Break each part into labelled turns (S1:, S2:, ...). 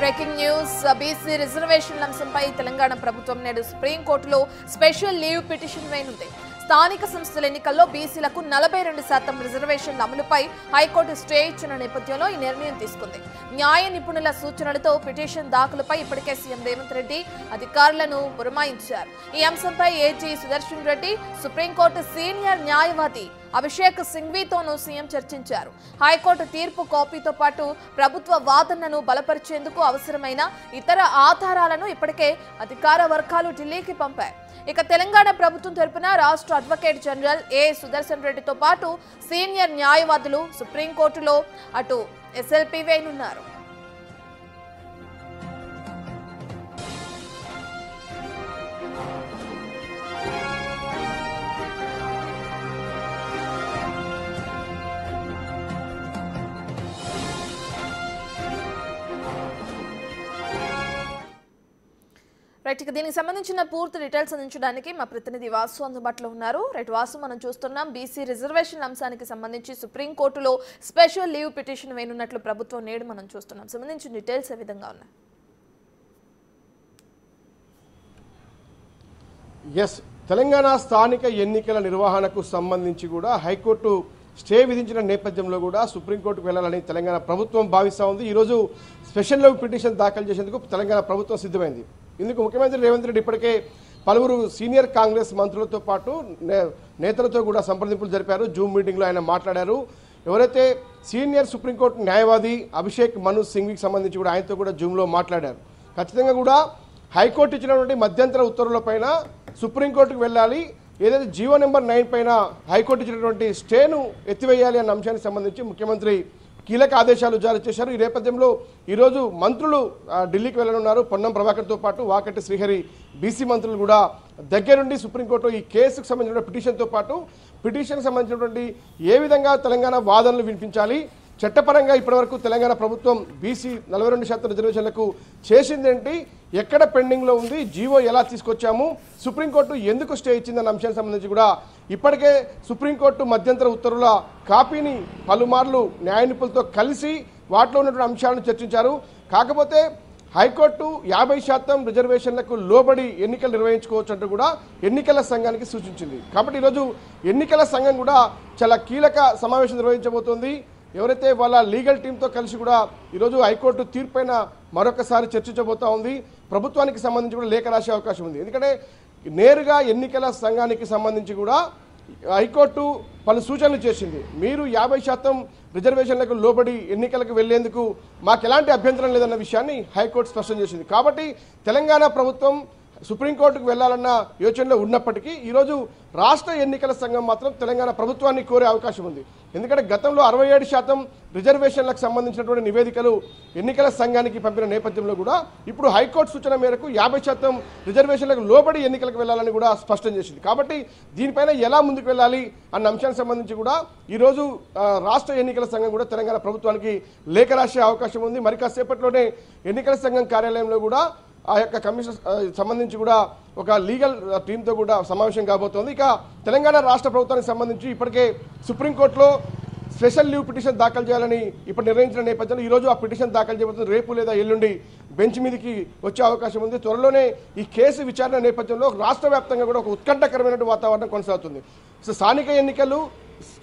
S1: Breaking news BC రిజర్వేషన్ల అంశంపై తెలంగాణ ప్రభుత్వం నేడు సుప్రీంకోర్టులో స్పెషల్ లీవ్ పిటిషన్ వేయనుంది. స్థానిక సంస్థల ఎన్నికల్లో బీసీలకు 42% రిజర్వేషన్ల అమలుపై హైకోర్టు స్టే ఇచ్చిన నేపథ్యంలో ఈ నిర్ణయం తీసుకుంది. న్యాయ నిపుణుల సూచనలతో పిటిషన్ దాఖలుపై ఇప్పటికే సీఎం రేవంత్ రెడ్డి అధికారులను పురమాయించారు. ఈ అంశంపై AG Sudarshan Reddy, supreme court senior న్యాయవాది అభిషేక్ సింఘ్వీతోనూ సీఎం చర్చించారు. హైకోర్టు తీర్పు కాపీతో పాటు ప్రభుత్వ వాదనను బలపరిచేందుకు అవసరమైన ఇతర ఆధారాలను ఇప్పటికే అధికార వర్గాలు ఢిల్లీకి పంపాయి. ఇక తెలంగాణ ప్రభుత్వం తరపున రాష్ట్ర అడ్వకేట్ జనరల్ ఏ సుదర్శన్ రెడ్డితో పాటు సీనియర్ న్యాయవాదులు సుప్రీంకోర్టులో అటు ఎస్ఎల్పీ వేయనున్నారు. రైట్, ఇక దీనికి సంబంధించిన పూర్తి డీటెయిల్స్ అందించడానికి మా ప్రతినిధి వాసు అందుబాటులో ఉన్నారు. రైట్ వాసు, మనం చూస్తున్నాం బీసీ రిజర్వేషన్ అంశానికి సంబంధించి సుప్రీంకోర్టులో స్పెషల్ లీవ్ పిటిషన్ వేయనున్నట్లు ప్రభుత్వం నేడు మనం చూస్తున్నాం. సంబంధించిన డీటెయిల్స్ ఏ విధంగా ఉన్నాయి?
S2: ఎస్, తెలంగాణ స్థానిక ఎన్నికల నిర్వహణకు సంబంధించి కూడా హైకోర్టు స్టే విధించిన నేపథ్యంలో కూడా సుప్రీంకోర్టుకు వెళ్లాలని తెలంగాణ ప్రభుత్వం భావిస్తూ ఉంది. ఈరోజు స్పెషల్ లీవ్ పిటిషన్ దాఖలు చేసేందుకు తెలంగాణ ప్రభుత్వం సిద్ధమైంది. ఇందుకు ముఖ్యమంత్రి రేవంత్ రెడ్డి ఇప్పటికే పలువురు సీనియర్ కాంగ్రెస్ మంత్రులతో పాటు నేతలతో కూడా సంప్రదింపులు జరిపారు. జూమ్ మీటింగ్లో ఆయన మాట్లాడారు. ఎవరైతే సీనియర్ సుప్రీంకోర్టు న్యాయవాది అభిషేక్ మను సింఘ్వికి సంబంధించి కూడా ఆయనతో కూడా జూమ్లో మాట్లాడారు. ఖచ్చితంగా కూడా హైకోర్టు ఇచ్చినటువంటి మధ్యంతర ఉత్తర్వులపైన సుప్రీంకోర్టుకు వెళ్ళాలి, ఏదైతే జీవో నెంబర్ 9 పైన హైకోర్టు ఇచ్చినటువంటి స్టేను ఎత్తివేయాలి అన్న అంశానికి సంబంధించి ముఖ్యమంత్రి కీలక ఆదేశాలు జారీ చేశారు. ఈ నేపథ్యంలో ఈరోజు మంత్రులు ఢిల్లీకి వెళ్లనున్నారు. పొన్నం ప్రభాకర్తో పాటు వాకటి శ్రీహరి బీసీ మంత్రులు కూడా దగ్గరుండి సుప్రీంకోర్టు ఈ కేసుకు సంబంధించిన పిటిషన్తో పాటు పిటిషన్కి సంబంధించినటువంటి ఏ విధంగా తెలంగాణ వాదనలు వినిపించాలి, చట్టపరంగా ఇప్పటివరకు తెలంగాణ ప్రభుత్వం బీసీ 42% రిజర్వేషన్లకు చేసిందేంటి, ఎక్కడ పెండింగ్లో ఉంది, జీవో ఎలా తీసుకొచ్చాము, సుప్రీంకోర్టు ఎందుకు స్టే ఇచ్చిందన్న అంశానికి సంబంధించి కూడా ఇప్పటికే సుప్రీంకోర్టు మధ్యంతర ఉత్తర్వుల కాపీని పలుమార్లు న్యాయ నిపుణులతో కలిసి వాటిలో ఉన్నటువంటి అంశాలను చర్చించారు. కాకపోతే హైకోర్టు 50% రిజర్వేషన్లకు లోబడి ఎన్నికలు నిర్వహించుకోవచ్చు అంటూ కూడా ఎన్నికల సంఘానికి సూచించింది. కాబట్టి ఈరోజు ఎన్నికల సంఘం కూడా చాలా కీలక సమావేశం నిర్వహించబోతోంది. ఎవరైతే వాళ్ళ లీగల్ టీంతో కలిసి కూడా ఈరోజు హైకోర్టు తీర్పైన మరొకసారి చర్చించబోతా ఉంది. ప్రభుత్వానికి సంబంధించి కూడా లేఖ రాసే అవకాశం ఉంది. ఎందుకంటే నేరుగా ఎన్నికల సంఘానికి సంబంధించి కూడా హైకోర్టు పలు సూచనలు చేసింది. మీరు 50% రిజర్వేషన్లకు లోబడి ఎన్నికలకు వెళ్లేందుకు మాకు ఎలాంటి అభ్యంతరం లేదన్న విషయాన్ని హైకోర్టు స్పష్టం చేసింది. కాబట్టి తెలంగాణ ప్రభుత్వం సుప్రీంకోర్టుకు వెళ్లాలన్న యోచనలో ఉన్నప్పటికీ ఈరోజు రాష్ట్ర ఎన్నికల సంఘం మాత్రం తెలంగాణ ప్రభుత్వాన్ని కోరే అవకాశం ఉంది. ఎందుకంటే గతంలో 67% రిజర్వేషన్లకు సంబంధించినటువంటి నివేదికలు ఎన్నికల సంఘానికి పంపిన నేపథ్యంలో కూడా ఇప్పుడు హైకోర్టు సూచన మేరకు 50% రిజర్వేషన్లకు లోబడి ఎన్నికలకు వెళ్లాలని కూడా స్పష్టం చేసింది. కాబట్టి దీనిపైన ఎలా ముందుకు వెళ్ళాలి అన్న అంశానికి సంబంధించి కూడా ఈరోజు రాష్ట్ర ఎన్నికల సంఘం కూడా తెలంగాణ ప్రభుత్వానికి లేఖ రాసే అవకాశం ఉంది. మరి కాసేపట్లోనే ఎన్నికల సంఘం కార్యాలయంలో కూడా ఆ యొక్క కమిషన్ సంబంధించి కూడా ఒక లీగల్ టీంతో కూడా సమావేశం కాబోతోంది. ఇక తెలంగాణ రాష్ట్ర ప్రభుత్వానికి సంబంధించి ఇప్పటికే సుప్రీంకోర్టులో స్పెషల్ లీవ్ పిటిషన్ దాఖలు చేయాలని ఇప్పుడు నిర్ణయించిన నేపథ్యంలో ఈరోజు ఆ పిటిషన్ దాఖలు చేయబోతుంది. రేపు లేదా ఎల్లుండి బెంచ్ మీదకి వచ్చే అవకాశం ఉంది. త్వరలోనే ఈ కేసు విచారణ నేపథ్యంలో రాష్ట్ర వ్యాప్తంగా కూడా ఒక ఉత్కంఠకరమైన వాతావరణం కొనసాగుతుంది. సో స్థానిక ఎన్నికలు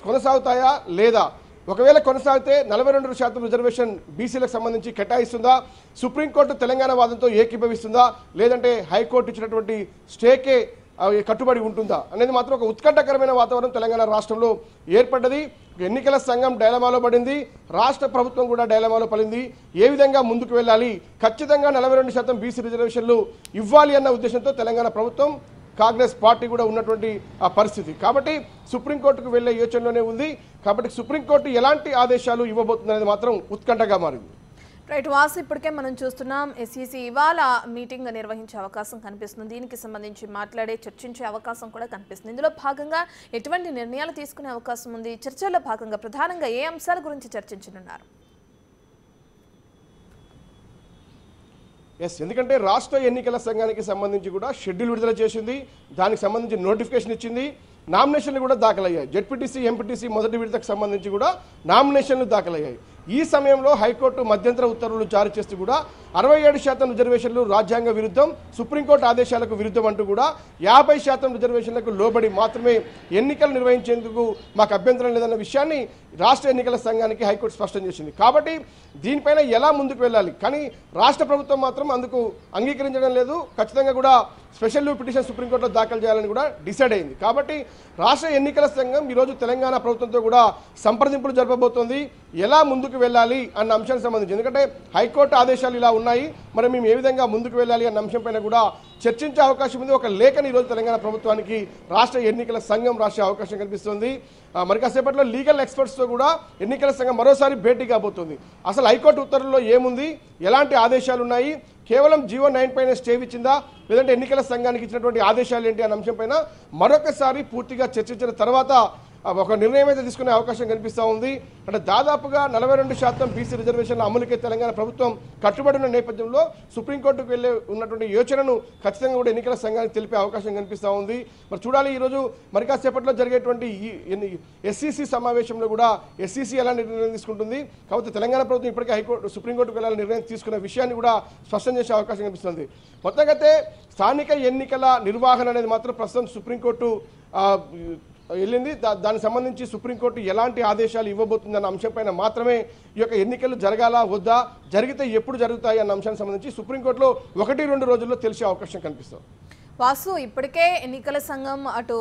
S2: కొనసాగుతాయా లేదా, ఒకవేళ కొనసాగితే 42% రిజర్వేషన్ బీసీలకు సంబంధించి కేటాయిస్తుందా, సుప్రీంకోర్టు తెలంగాణ వాదంతో ఏకీభవిస్తుందా, లేదంటే హైకోర్టు ఇచ్చినటువంటి స్టేకే కట్టుబడి ఉంటుందా అనేది మాత్రం ఒక ఉత్కంఠకరమైన వాతావరణం తెలంగాణ రాష్ట్రంలో ఏర్పడ్డది. ఎన్నికల సంఘం డైలమాలో పడింది, రాష్ట్ర ప్రభుత్వం కూడా డైలమాలో పడింది. ఏ విధంగా ముందుకు వెళ్ళాలి, ఖచ్చితంగా 42% బీసీ రిజర్వేషన్లు ఇవ్వాలి అన్న ఉద్దేశంతో తెలంగాణ ప్రభుత్వం కాంగ్రెస్ పార్టీ కూడా ఉన్నటువంటి ఆ పరిస్థితి. కాబట్టి సుప్రీంకోర్టుకు వెళ్లే యోచనలోనే ఉంది. కాబట్టి సుప్రీంకోర్టు ఎలాంటి ఆదేశాలు ఇవ్వబోతుందనేది మాత్రం ఉత్కంఠగా మారింది.
S1: రైట్ వాసు, ఇప్పటికే మనం చూస్తున్నాం ఎస్ఈసీ ఇవాళ మీటింగ్ నిర్వహించే అవకాశం కనిపిస్తుంది. దీనికి సంబంధించి చర్చించే అవకాశం కూడా కనిపిస్తుంది. ఇందులో భాగంగా ఎటువంటి నిర్ణయాలు తీసుకునే అవకాశం ఉంది? చర్చల్లో భాగంగా ప్రధానంగా ఏ అంశాల గురించి చర్చించనున్నారు?
S2: ఎస్, ఎందుకంటే రాష్ట్ర ఎన్నికల సంఘానికి సంబంధించి కూడా షెడ్యూల్ విడుదల చేసింది, దానికి సంబంధించి నోటిఫికేషన్ ఇచ్చింది, నామినేషన్లు కూడా దాఖలయ్యాయి. జెడ్పీటీసీ ఎంపీటీసీ మొదటి విడతకు సంబంధించి కూడా నామినేషన్లు దాఖలయ్యాయి. ఈ సమయంలో హైకోర్టు మధ్యంతర ఉత్తర్వులు జారీ చేస్తూ కూడా 67% రిజర్వేషన్లు రాజ్యాంగ విరుద్ధం, సుప్రీంకోర్టు ఆదేశాలకు విరుద్ధం అంటూ కూడా 50% రిజర్వేషన్లకు లోబడి మాత్రమే ఎన్నికలు నిర్వహించేందుకు మాకు అభ్యంతరం లేదన్న విషయాన్ని రాష్ట్ర ఎన్నికల సంఘానికి హైకోర్టు స్పష్టం చేసింది. కాబట్టి దీనిపైన ఎలా ముందుకు వెళ్ళాలి, కానీ రాష్ట్ర ప్రభుత్వం మాత్రం అందుకు అంగీకరించడం లేదు. ఖచ్చితంగా కూడా స్పెషల్ లీవ్ పిటిషన్ సుప్రీంకోర్టులో దాఖలు చేయాలని కూడా డిసైడ్ అయింది. కాబట్టి రాష్ట్ర ఎన్నికల సంఘం ఈరోజు తెలంగాణ ప్రభుత్వంతో కూడా సంప్రదింపులు జరపబోతోంది. ఎలా ముందుకు వెళ్ళాలి అన్న అంశానికి సంబంధించి, ఎందుకంటే హైకోర్టు ఆదేశాలు ఇలా ఉన్నాయి, మరి మేము ఏ విధంగా ముందుకు వెళ్ళాలి అన్న అంశంపైన కూడా చర్చించే అవకాశం ఉంది. ఒక లేఖని ఈరోజు తెలంగాణ ప్రభుత్వానికి రాష్ట్ర ఎన్నికల సంఘం రాసే అవకాశం కనిపిస్తుంది. మరి కాసేపట్లో లీగల్ ఎక్స్పర్ట్స్తో కూడా ఎన్నికల సంఘం మరోసారి భేటీ కాబోతుంది. అసలు హైకోర్టు ఉత్తర్వుల్లో ఏముంది, ఎలాంటి ఆదేశాలు ఉన్నాయి, కేవలం జీవో 9 పైన స్టే ఇచ్చిందా, లేదంటే ఎన్నికల సంఘానికి ఇచ్చినటువంటి ఆదేశాలు ఏంటి అన్న అంశంపైన మరొకసారి పూర్తిగా చర్చించిన తర్వాత ఒక నిర్ణయం అయితే తీసుకునే అవకాశం కనిపిస్తూ ఉంది. అంటే దాదాపుగా 42% బీసీ రిజర్వేషన్ల అమలుకే తెలంగాణ ప్రభుత్వం కట్టుబడి ఉన్న నేపథ్యంలో సుప్రీంకోర్టుకు వెళ్ళే ఉన్నటువంటి యోచనను ఖచ్చితంగా కూడా ఎన్నికల సంఘానికి తెలిపే అవకాశం కనిపిస్తూ ఉంది. మరి చూడాలి ఈరోజు మరి కాసేపట్లో జరిగేటువంటి ఈ ఎస్సీసీ సమావేశంలో కూడా ఎస్సీసీ ఎలాంటి నిర్ణయం తీసుకుంటుంది. కాబట్టి తెలంగాణ ప్రభుత్వం ఇప్పటికే సుప్రీంకోర్టుకు వెళ్ళాలని నిర్ణయం తీసుకున్న విషయాన్ని కూడా స్పష్టం చేసే అవకాశం కనిపిస్తుంది. మొత్తంగా స్థానిక ఎన్నికల నిర్వహణ అనేది మాత్రం ప్రస్తుతం సుప్రీంకోర్టు వెళ్ళింది. దానికి సంబంధించి సుప్రీంకోర్టు ఎలాంటి ఆదేశాలు ఇవ్వబోతుందన్న అంశంపైన మాత్రమే ఈ యొక్క ఎన్నికలు జరగాలా వద్దా, జరిగితే ఎప్పుడు జరుగుతాయి అన్న అంశానికి సంబంధించి సుప్రీంకోర్టులో 1-2 రోజుల్లో తెలిసే అవకాశం కనిపిస్తుంది.
S1: వాసు, ఇప్పటికే ఎన్నికల సంఘం అటు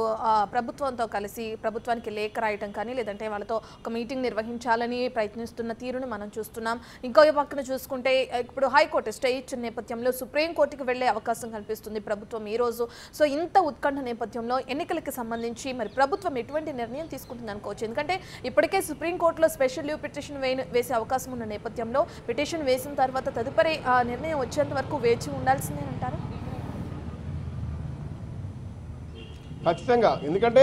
S1: ప్రభుత్వంతో కలిసి ప్రభుత్వానికి లేఖ రాయటం కానీ లేదంటే వాళ్ళతో ఒక మీటింగ్ నిర్వహించాలని ప్రయత్నిస్తున్న తీరును మనం చూస్తున్నాం. ఇంకో పక్కన చూసుకుంటే ఇప్పుడు హైకోర్టు స్టే ఇచ్చిన నేపథ్యంలో సుప్రీంకోర్టుకి వెళ్లే అవకాశం కనిపిస్తుంది ప్రభుత్వం ఈ రోజు. సో ఇంత ఉత్కంఠ నేపథ్యంలో ఎన్నికలకు సంబంధించి మరి ప్రభుత్వం ఎటువంటి నిర్ణయం తీసుకుంటుంది అనుకోవచ్చు. ఎందుకంటే ఇప్పటికే సుప్రీంకోర్టులో స్పెషల్ లీవ్ పిటిషన్ వేసే అవకాశం ఉన్న నేపథ్యంలో పిటిషన్ వేసిన తర్వాత తదుపరి నిర్ణయం వచ్చేంత వరకు వేచి ఉండాల్సిందేనంటారా?
S2: ఖచ్చితంగా, ఎందుకంటే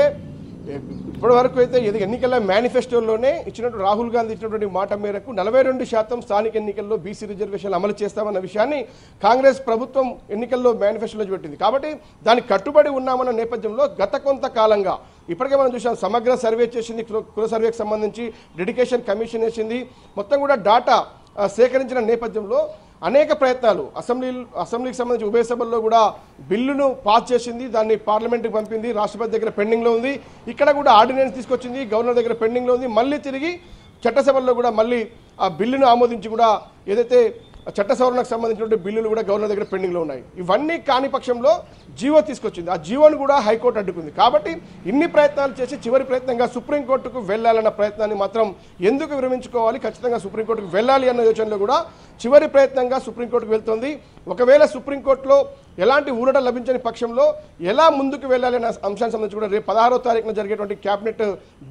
S2: ఇప్పటి వరకు అయితే ఎన్నికల మేనిఫెస్టోలోనే ఇచ్చినట్టు రాహుల్ గాంధీ ఇచ్చినటువంటి మాట మేరకు 42% స్థానిక ఎన్నికల్లో బీసీ రిజర్వేషన్లు అమలు చేస్తామన్న విషయాన్ని కాంగ్రెస్ ప్రభుత్వం ఎన్నికల్లో మేనిఫెస్టోలో పెట్టింది. కాబట్టి దానికి కట్టుబడి ఉన్నామన్న నేపథ్యంలో గత కొంతకాలంగా ఇప్పటికే మనం చూసాం, సమగ్ర సర్వే చేసింది, కుల సర్వేకి సంబంధించి డెడికేషన్ కమిషన్ వేసింది, మొత్తం కూడా డాటా సేకరించిన నేపథ్యంలో అనేక ప్రయత్నాలు అసెంబ్లీకి సంబంధించి ఉభయ సభల్లో కూడా బిల్లును పాస్ చేసింది, దాన్ని పార్లమెంట్కి పంపింది, రాష్ట్రపతి దగ్గర పెండింగ్లో ఉంది, ఇక్కడ కూడా ఆర్డినెన్స్ తీసుకొచ్చింది, గవర్నర్ దగ్గర పెండింగ్లో ఉంది, మళ్ళీ తిరిగి చట్టసభల్లో కూడా మళ్ళీ ఆ బిల్లును ఆమోదించి కూడా ఏదైతే చట్ట సవరణకు సంబంధించిన బిల్లులు కూడా గవర్నర్ దగ్గర పెండింగ్లో ఉన్నాయి. ఇవన్నీ కాని పక్షంలో జీవో తీసుకొచ్చింది, ఆ జీవోను కూడా హైకోర్టు అడ్డుకుంది. కాబట్టి ఇన్ని ప్రయత్నాలు చేసి చివరి ప్రయత్నంగా సుప్రీంకోర్టుకు వెళ్లాలన్న ప్రయత్నాన్ని మాత్రం ఎందుకు విరమించుకోవాలి, ఖచ్చితంగా సుప్రీంకోర్టుకు వెళ్ళాలి అన్న యోచనలో కూడా చివరి ప్రయత్నంగా సుప్రీంకోర్టుకు వెళ్తోంది. ఒకవేళ సుప్రీంకోర్టులో ఎలాంటి ఊరట లభించని పక్షంలో ఎలా ముందుకు వెళ్ళాలి అనే అంశానికి సంబంధించి కూడా రేపు 16వ తారీఖున జరిగేటువంటి కేబినెట్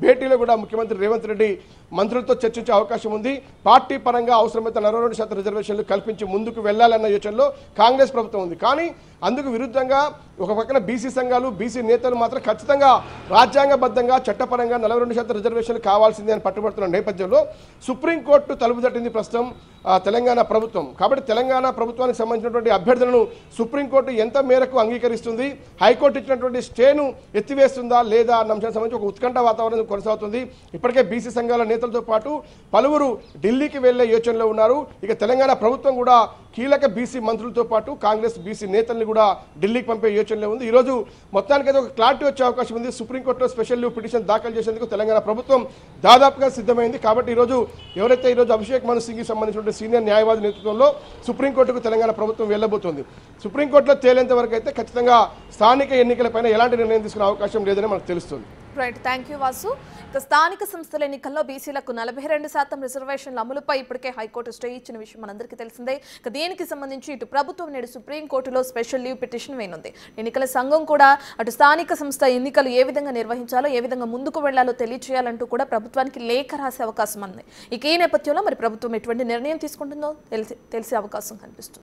S2: భేటీలో కూడా ముఖ్యమంత్రి రేవంత్ రెడ్డి మంత్రులతో చర్చించే అవకాశం ఉంది. పార్టీ పరంగా అవసరమైతే 42% రిజర్వేషన్లు కల్పించి ముందుకు వెళ్లాలన్న యోచనలో కాంగ్రెస్ ప్రభుత్వం ఉంది. కానీ అందుకు విరుద్ధంగా ఒక పక్కన బీసీ సంఘాలు, బీసీ నేతలు మాత్రం ఖచ్చితంగా రాజ్యాంగబద్ధంగా చట్టపరంగా 42% రిజర్వేషన్లు కావాల్సిందే అని పట్టుబడుతున్న నేపథ్యంలో సుప్రీంకోర్టు తలుపు తట్టింది ప్రస్తుతం తెలంగాణ ప్రభుత్వం. కాబట్టి తెలంగాణ ప్రభుత్వానికి సంబంధించినటువంటి అభ్యర్థులను సుప్రీంకోర్టు ఎంత మేరకు అంగీకరిస్తుంది, హైకోర్టు ఇచ్చినటువంటి స్టేను ఎత్తివేస్తుందా లేదా అన్న అంశానికి సంబంధించి ఒక ఉత్కంఠ వాతావరణం కొనసాగుతుంది. ఇప్పటికే బీసీ సంఘాల నేతలతో పాటు పలువురు ఢిల్లీకి వెళ్లే యోచనలో ఉన్నారు. ఇక తెలంగాణ ప్రభుత్వం కూడా కీలక బీసీ మంత్రులతో పాటు కాంగ్రెస్ బీసీ నేతల్ని కూడా ఢిల్లీకి పంపే యోచనలో ఉంది. ఈరోజు మొత్తానికైతే ఒక క్లారిటీ వచ్చే అవకాశం ఉంది. సుప్రీంకోర్టులో స్పెషల్ లీవ్ పిటిషన్ దాఖలు చేసేందుకు తెలంగాణ ప్రభుత్వం దాదాపుగా సిద్ధమైంది. కాబట్టి ఈరోజు ఎవరైతే ఈరోజు అభిషేక్ మను సింగ్కి సంబంధించిన సీనియర్ న్యాయవాది నేతృత్వంలో సుప్రీంకోర్టుకు తెలంగాణ ప్రభుత్వం వెళ్లబోతోంది. సుప్రీంకోర్టులో తేలేంత వరకు అయితే ఖచ్చితంగా స్థానిక ఎన్నికలపైన ఎలాంటి నిర్ణయం తీసుకునే అవకాశం లేదని మనకు తెలుస్తుంది.
S1: Right, thank you Vasu. ఇక స్థానిక సంస్థల ఎన్నికల్లో బీసీలకు 42% రిజర్వేషన్ల అమలుపై ఇప్పటికే హైకోర్టు స్టే ఇచ్చిన విషయం మనందరికీ తెలిసిందే. ఇక దీనికి సంబంధించి ఇటు ప్రభుత్వం నేడు సుప్రీంకోర్టులో స్పెషల్ లీవ్ పిటిషన్ వేయనుంది. ఎన్నికల సంఘం కూడా అటు స్థానిక సంస్థ ఎన్నికలు ఏ విధంగా నిర్వహించాలో, ఏ విధంగా ముందుకు వెళ్లాలో తెలియచేయాలంటూ కూడా ప్రభుత్వానికి లేఖ రాసే అవకాశం ఉంది. ఇక ఈ నేపథ్యంలో మరి ప్రభుత్వం ఎటువంటి నిర్ణయం తీసుకుంటుందో తెలిసే అవకాశం కనిపిస్తుంది.